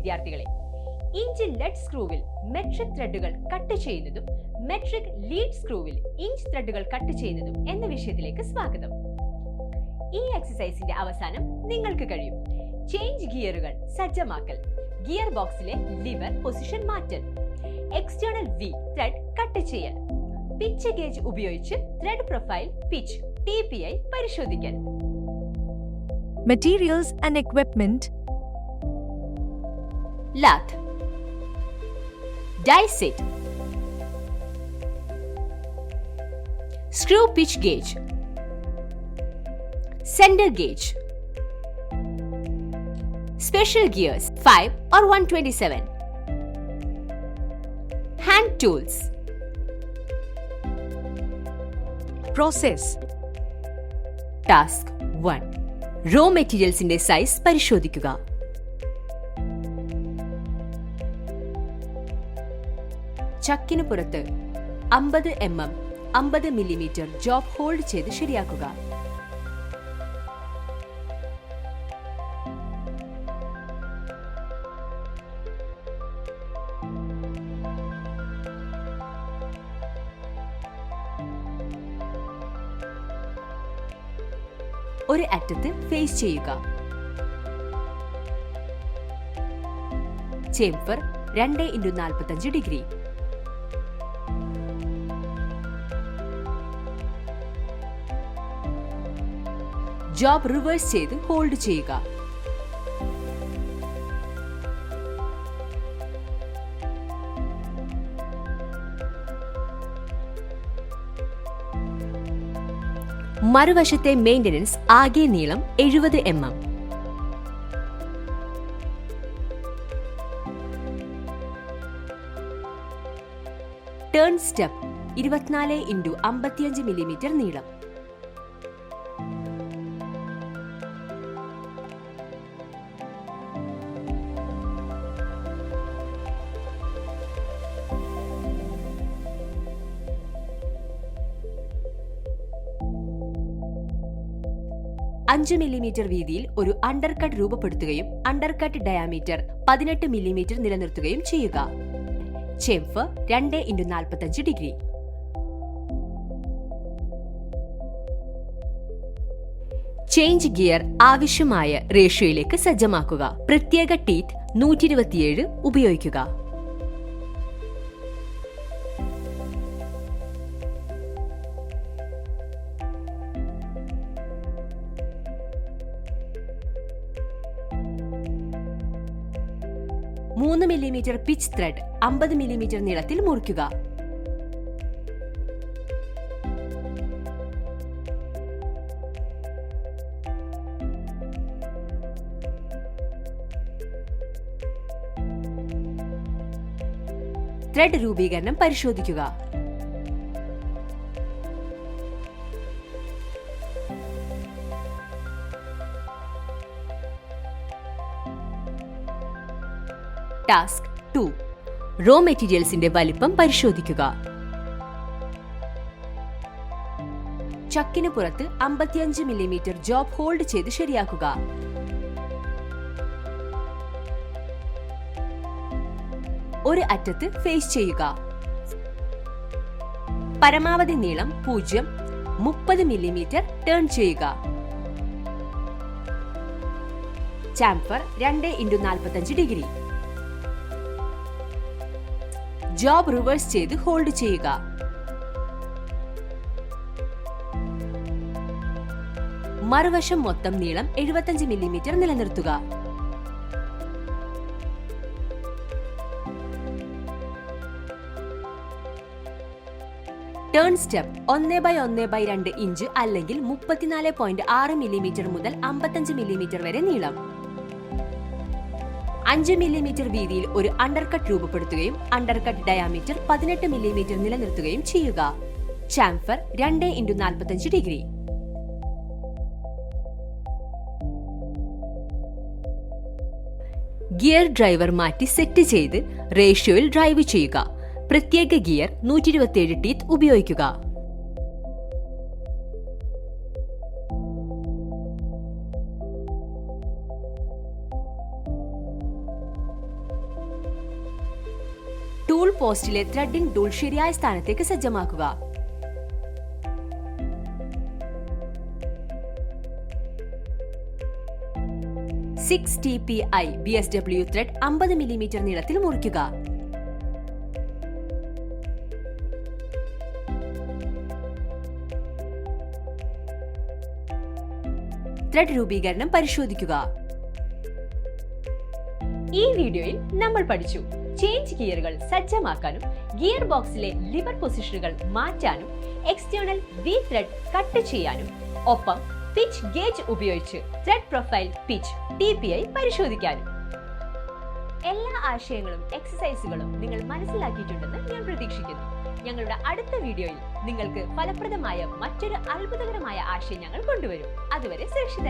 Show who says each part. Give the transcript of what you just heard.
Speaker 1: വിദ്യാർത്ഥികളെ, inch lead സ്ക്രൂവിൽ metric ത്രെഡുകൾ കട്ട് ചെയ്യുന്നതും മെട്രിക് ലീഡ് സ്ക്രൂവിൽ ഇഞ്ച് ത്രെഡുകൾ കട്ട് ചെയ്യുന്നതും എന്ന വിഷയത്തിലേക്ക് സ്വാഗതം. ഈ എക്സസൈസിന്റെ അവസാനം നിങ്ങൾക്ക് കഴിയും ചേഞ്ച് ഗിയറുകൾ സജ്ജമാക്കൽ, ഗിയർ ബോക്സിലെ ലിവർ പൊസിഷൻ മാറ്റൽ, എക്സ്റ്റേണൽ വി ത്രെഡ് കട്ട് ചെയ്യൽ, പിച്ച് ഗേജ് ഉപയോഗിച്ച് ത്രെഡ് പ്രൊഫൈൽ പിച്ച് TPI പരിശോധിക്കൽ.
Speaker 2: Materials and equipment.
Speaker 1: Lath, die set, screw pitch gauge, center gauge, special gears 5 or 127, hand tools.
Speaker 2: Process.
Speaker 1: Task 1. Raw മെറ്റീരിയൽസിന്റെ size പരിശോധിക്കുക. ചക്കിന് പുറത്ത് 50 mm 50 mm job hold ചെയ്ത് ശരിയാക്കുക. ഒരു അറ്റത്ത് ഫേസ് ചെയ്യുക. Chamfer 2x45 degree. Job reverse ചെയ്ത് ഹോൾഡ് ചെയ്യുക. മറുവശത്തെ മെയിന്റനൻസ് ആകെ നീളം 70 mm. Turn step 24x55 mm നീളം. അഞ്ച് മില്ലിമീറ്റർ വീതിയിൽ ഒരു അണ്ടർകട്ട് രൂപപ്പെടുത്തുകയും അണ്ടർകട്ട് ഡയാമീറ്റർ 18 mm നിലനിർത്തുകയും ചെയ്യുക. Chamfer 2x45 degree. Change gear ആവശ്യമായ റേഷ്യോയിലേക്ക് സജ്ജമാക്കുക. പ്രത്യേക ടീത്ത് 127 ഉപയോഗിക്കുക. മൂന്ന് മില്ലിമീറ്റർ പിച്ച് ത്രെഡ് 50 mm നീളത്തിൽ മുറിക്കുക. ത്രെഡ് രൂപീകരണം പരിശോധിക്കുക. ടാസ്ക് 2. റോ മെറ്റീരിയൽസിന്റെ വലിപ്പം പരിശോധിക്കുക. ചക്കിന് പുറത്ത് 55 mm ജോബ് ഹോൾഡ് ചെയ്ത് ശരിയാക്കുക. ഒരു അറ്റത്ത് ഫേസ് ചെയ്യുക. പരമാവധി നീളം 0 30 mm ടേൺ ചെയ്യുക. Chamfer 2x45 degree. Job reverse ചെയ്ത് ഹോൾഡ് ചെയ്യുക. മറുവശം മൊത്തം നീളം 75 mm നിലനിർത്തുക. ടേൺ സ്റ്റെപ്പ് 1/1/2 ഇഞ്ച് അല്ലെങ്കിൽ 34.6 mm മുതൽ 55 mm വരെ നീളം. 5 mm വീതിയിൽ ഒരു അണ്ടർകട്ട് രൂപപ്പെടുത്തുകയും അണ്ടർകട്ട് ഡയാമീറ്റർ 18 mm നിലനിർത്തുകയും ചെയ്യുക. Chamfer 2x45 degree. Gear driver മാറ്റി സെറ്റ് ചെയ്ത് റേഷ്യോയിൽ ഡ്രൈവ് ചെയ്യുക. പ്രത്യേക ഗിയർ 127 ടീത്ത് ഉപയോഗിക്കുക. പോസ്റ്റിലെ ത്രെഡിംഗ് ടൂൾ ശരിയായ സ്ഥാനത്തേക്ക് സജ്ജമാക്കുക. Six TPI BSW thread 50 millimetre നീളത്തിൽ മുറിക്കുക. ത്രെഡ് രൂപീകരണം പരിശോധിക്കുക. ഈ വീഡിയോയിൽ നമ്മൾ പഠിച്ചു ചേഞ്ച് ഗിയറുകൾ സജ്ജമാക്കാനും ഗിയർ ബോക്സിലെ ലിവർ പൊസിഷനുകൾ മാറ്റാനും എക്സ്റ്റേണൽ വി ത്രെഡ് കട്ട് ചെയ്യാനും ഒപ്പം പിച്ച് ഗേജ് ഉപയോഗിച്ച് ത്രെഡ് പ്രൊഫൈൽ പിച്ച് TPI പരിശോധിക്കാനും. എല്ലാ ആശയങ്ങളും എക്സസൈസുകളും നിങ്ങൾ മനസ്സിലാക്കിയിട്ടുണ്ടെന്ന് ഞാൻ പ്രതീക്ഷിക്കുന്നു. ഞങ്ങളുടെ അടുത്ത വീഡിയോയിൽ നിങ്ങൾക്ക് ഫലപ്രദമായ മറ്റൊരു അത്ഭുതകരമായ ആശയം ഞങ്ങൾ കൊണ്ടുവരും. അതുവരെ സുരക്ഷിത